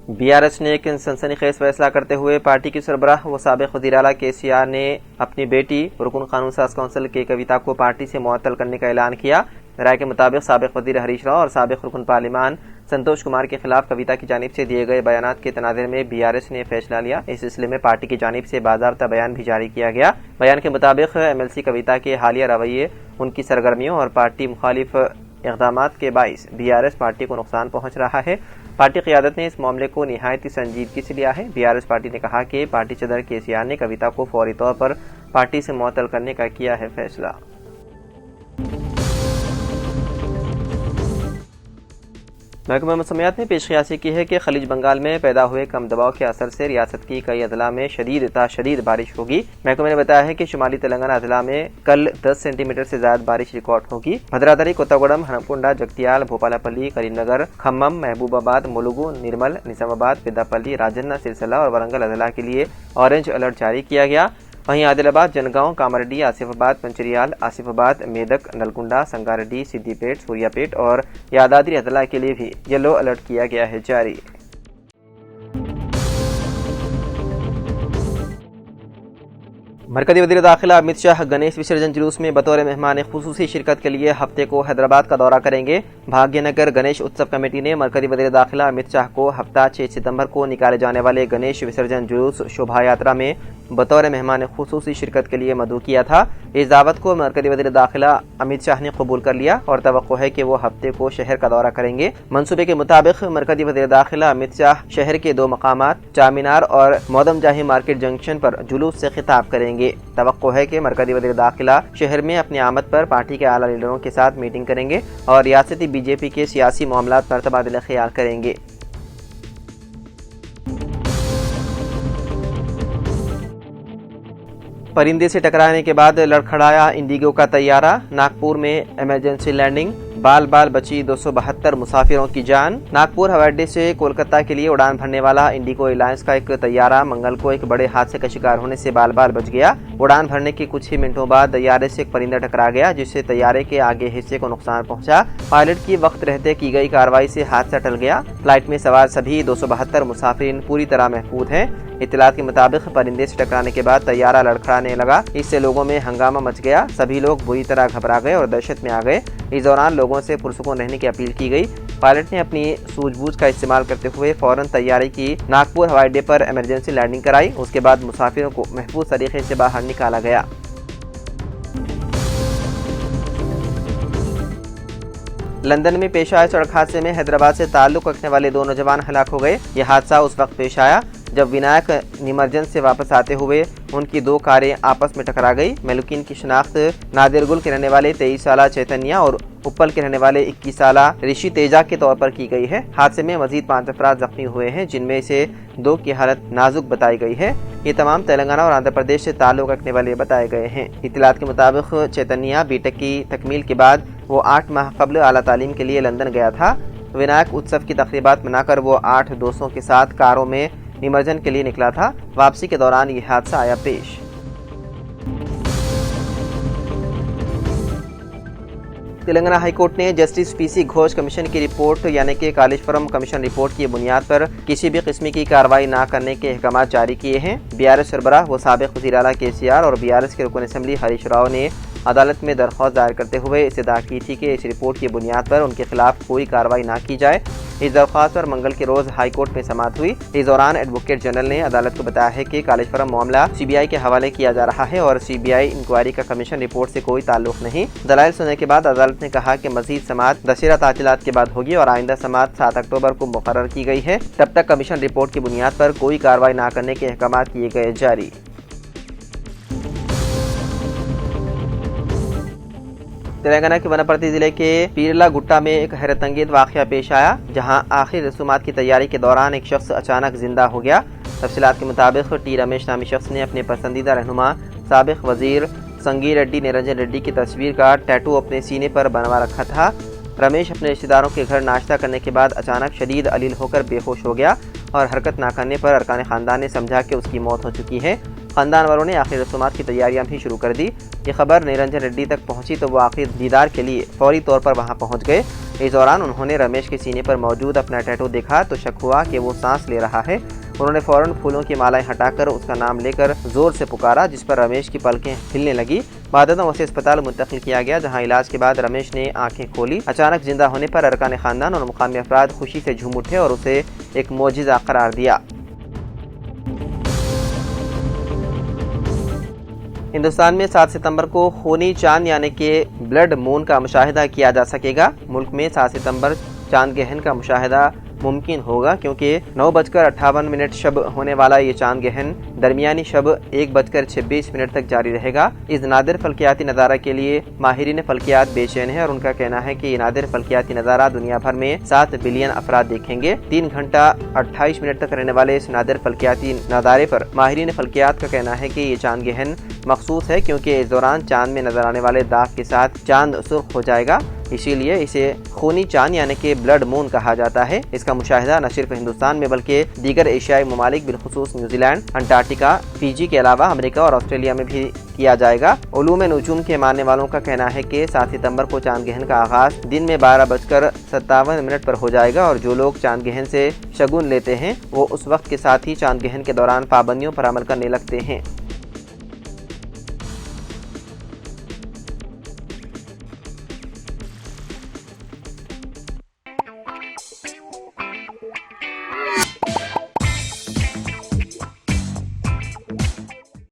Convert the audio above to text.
BRS ने एक सनसनीखेज फैसला करते हुए पार्टी की सरबराह व साबिक वज़ीर आला केसीआर ने अपनी बेटी रुकन कानून साज कौंसिल के कविता को पार्टी से मुअत्तल करने का ऐलान किया। राय के मुताबिक साबिक वज़ीर हरीश राव और साबिक रुकन पार्लिमान संतोष कुमार के खिलाफ कविता की जानिब से दिए गए बयानात के तनाज़ुर में बीआरएस ने फैसला लिया। इस सिलसिले में पार्टी की जानिब से बाज़ाब्ता बयान भी जारी किया गया। बयान के मुताबिक एमएलसी कविता के हालिया रवैये, उनकी सरगर्मियों और पार्टी मुखालिफ इक़दामात के बाइस बीआरएस पार्टी को नुकसान पहुंच रहा है। पार्टी क़यादत ने इस मामले को निहायती संजीदगी से लिया है। बीआरएस पार्टी ने कहा कि पार्टी सदर केसीआर ने कविता को फौरी तौर पर पार्टी से मुअत्तल करने का किया है फैसला। महकमा मौसमियात ने पेशकयासी की है कि खलीज बंगाल में पैदा हुए कम दबाव के असर से रियासत की कई अजला में शदीद ता शदीद बारिश होगी। महकमे ने बताया है कि शुमाली तेलंगाना अजला में कल 10 सेंटीमीटर से ज्यादा बारिश रिकॉर्ड होगी। भद्राद्री, कोत्तागुड़म, हनमकुंडा, जगतियाल, भोपालपल्ली, करीमनगर, खम्मम, महबूबाबाद, मुलुगु, निर्मल, निजामाबाद, पेद्दापल्ली, राजन्ना, सिरसिला और वरंगल अजला के लिए ऑरेंज अलर्ट जारी किया गया। वहीं आदिलाबाद, जनगांव, कामारेड्डी, आसिफाबाद, पंचरियाल, आसिफाबाद, मेदक, नलकुंडा, संगारेड्डी, सिद्दीपेट, सूर्यापेट और यादाद्री अजला के लिए भी येलो अलर्ट किया गया है जारी। मरकज़ी वज़ीर दाखिला अमित शाह गणेश विसर्जन जुलूस में बतौर मेहमान खुसूसी शिरकत के लिए हफ्ते को हैदराबाद का दौरा करेंगे। भाग्यनगर गणेश उत्सव कमेटी ने मरकज़ी वज़ीर दाखिला अमित शाह को हफ्ता 6 सितंबर को निकाले जाने वाले गणेश विसर्जन जुलूस शोभा यात्रा में बतौर मेहमान खुसूसी शिरकत के लिए मदऊ किया था। इस दावत को मरकज़ी वज़ीर दाखिला अमित शाह ने कबूल कर लिया और तवक्को है कि वो हफ्ते को शहर का दौरा करेंगे। मंसूबे के मुताबिक मरकज़ी वज़ीर दाखिला अमित शाह शहर के 2 मकामात चामीनार और मौदमजाही मार्केट जंक्शन पर जुलूस से खिताब करेंगे। तवक्को है कि मरकज़ी वज़ीर दाखिला शहर में अपनी आमद पर पार्टी के आला लीडरों के साथ मीटिंग करेंगे और रियासती बीजेपी के सियासी मामलात पर तबादला ख्याल करेंगे। परिंदे से टकराने के बाद लड़खड़ाया इंडिगो का तैयारा, नागपुर में इमरजेंसी लैंडिंग, बाल बाल बची 272 मुसाफिरों की जान। नागपुर हवाई अड्डे से कोलकाता के लिए उड़ान भरने वाला इंडिगो एयरलाइंस का एक तैयारा मंगल को एक बड़े हादसे का शिकार होने से बाल बाल बच गया। उड़ान भरने के कुछ ही मिनटों बाद तैयारे से एक परिंदा टकरा गया, जिससे तैयारे के आगे हिस्से को नुकसान पहुंचा। पायलट की वक्त रहते की गई कार्रवाई से हादसा टल गया। फ्लाइट में सवार सभी 272 मुसाफिरीन पूरी तरह महफूज हैं। इत्तलात के मुताबिक परिंदे से टकराने के बाद तैयारा लड़खड़ाने लगा, इससे लोगों में हंगामा मच गया। सभी लोग बुरी तरह घबरा गए और दहशत में आ गए। इस दौरान लोगों से पुरसुकून रहने की अपील की गई। पायलट ने अपनी सूझबूझ का इस्तेमाल करते हुए फौरन तैयारी की नागपुर हवाई अड्डे पर इमरजेंसी लैंडिंग कराई। उसके बाद मुसाफिरों को महफूज तरीके से बाहर निकाला गया। लंदन में पेश आए सड़क हादसे में हैदराबाद से ताल्लुक रखने वाले 2 नौजवान हलाक हो गए। यह हादसा उस वक्त पेश आया जब विनायक निमरजन से वापस आते हुए उनकी 2 कारें आपस में टकरा गई। मेलुकिन की शिनाख्त नादिरगुल के रहने वाले 23 साला चैतन्या और उप्पल के रहने वाले 21 साला ऋषि तेजा के तौर पर की गई है। हादसे में मजीद 5 अफराद जख्मी हुए हैं, जिनमें से 2 की हालत नाजुक बताई गई है। ये तमाम तेलंगाना और आंध्र प्रदेश से ताल्लुक रखने वाले बताए गए हैं। इत्तलात के मुताबिक चैतन्या बीटेक की तकमील के बाद वो 8 माह कबल आला तालीम के लिए लंदन गया था। विनायक उत्सव की तकरीबात मनाकर वो 8 दोस्तों के साथ कारों में निमरजन के लिए निकला था। वापसी के दौरान यह हादसा आया पेश। तेलंगाना हाईकोर्ट ने जस्टिस पीसी घोष कमीशन की रिपोर्ट यानी कि कालेश्वरम कमीशन रिपोर्ट की बुनियाद पर किसी भी किस्म की कार्रवाई न करने के अहकाम जारी किए हैं। बीआरएस सरबराह व साबिक वज़ीर आला केसीआर और बीआरएस के रुकन असेंबली हरीश राव ने अदालत में दरख्वास्त दायर करते हुए इस्तदा की थी कि इस रिपोर्ट की बुनियाद पर उनके खिलाफ कोई कार्रवाई न की जाए। इस दरख्वास्त पर मंगल के रोज हाईकोर्ट में समाअत हुई। इस दौरान एडवोकेट जनरल ने अदालत को बताया है कि कालेश्वरम मामला सीबीआई के हवाले किया जा रहा है और सीबीआई इंक्वायरी का कमीशन रिपोर्ट से कोई ताल्लुक नहीं। दलाइल सुनने के बाद अदालत ने कहा कि मजीद समाअत दशहरा तातीलात के बाद होगी और आइंदा समाअत 7 अक्टूबर को मुकर्रर की गई है। तब तक कमीशन रिपोर्ट की बुनियाद पर कोई कार्रवाई न करने के अहकाम किए गए जारी। तेलंगाना के वनपर्ती जिले के पीरला गुट्टा में एक हैरत अंगेज वाकया पेश आया, जहां आखिरी रसूमात की तैयारी के दौरान एक शख्स अचानक जिंदा हो गया। तफसीलात के मुताबिक टी रमेश नामी शख्स ने अपने पसंदीदा रहनुमा साबिक वजीर संगी रेड्डी निरंजन रेड्डी की तस्वीर का टैटू अपने सीने पर बनवा रखा था। रमेश अपने रिश्तेदारों के घर नाश्ता करने के बाद अचानक शदीद अलील होकर बेहोश हो गया और हरकत ना करने पर अरकान खानदान ने समझा कि उसकी मौत हो चुकी है। खानदान वालों ने आखिरी रसूमात की तैयारियां भी शुरू कर दी। ये खबर निरंजन रेड्डी तक पहुंची तो वो आखिर दीदार के लिए फौरी तौर पर वहां पहुंच गए। इस दौरान उन्होंने रमेश के सीने पर मौजूद अपना टैटू देखा तो शक हुआ कि वो सांस ले रहा है। उन्होंने फौरन फूलों की मालाएं हटाकर उसका नाम लेकर जोर से पुकारा, जिस पर रमेश की पलकें हिलने लगी। बादतन उसे अस्पताल मुंतकिल किया गया, जहां इलाज के बाद रमेश ने आंखें खोली। अचानक जिंदा होने पर अरकान खानदान और मुकामी अफराद खुशी से झूम उठे और उसे एक मोजिज़ा करार दिया। हिंदुस्तान में 7 सितंबर को खूनी चांद यानी कि ब्लड मून का मुशाहिदा किया जा सकेगा। मुल्क में 7 सितंबर चांद ग्रहण का मुशाहिदा मुमकिन होगा, क्योंकि 9:58 शब होने वाला ये चांद ग्रहण दरमियानी शब 1:26 तक जारी रहेगा। इस नादिर फल्कियाती नज़ारा के लिए माहिरीन फल्कियात बेचैन है और उनका कहना है कि ये नादिर फल्कियाती नज़ारा दुनिया भर में 7 बिलियन अफराद देखेंगे। 3 घंटा 28 मिनट तक रहने वाले इस नादिर फल्कियाती नज़ारे पर माहिरीन फल्कियात का कहना है कि ये चांद ग्रहण मखसूस है, क्योंकि इस दौरान चांद में नजर आने वाले दाग के साथ चांद सुर्ख हो जाएगा। इसीलिए इसे खूनी चांद यानी कि ब्लड मून कहा जाता है। इसका मुशाहिदा न सिर्फ हिंदुस्तान में बल्कि दीगर एशियाई ममालिक बिलखुसूस न्यूजीलैंड, अंटार्कटिका, फिजी के अलावा अमेरिका और ऑस्ट्रेलिया में भी किया जाएगा। उलूम नुजूम के मानने वालों का कहना है कि 7 सितंबर को चांद ग्रहण का आगाज दिन में 12:57 पर हो जाएगा और जो लोग चांद ग्रहण से शगुन लेते हैं वो उस वक्त के साथ ही चांद ग्रहण के दौरान पाबंदियों पर अमल करने लगते हैं।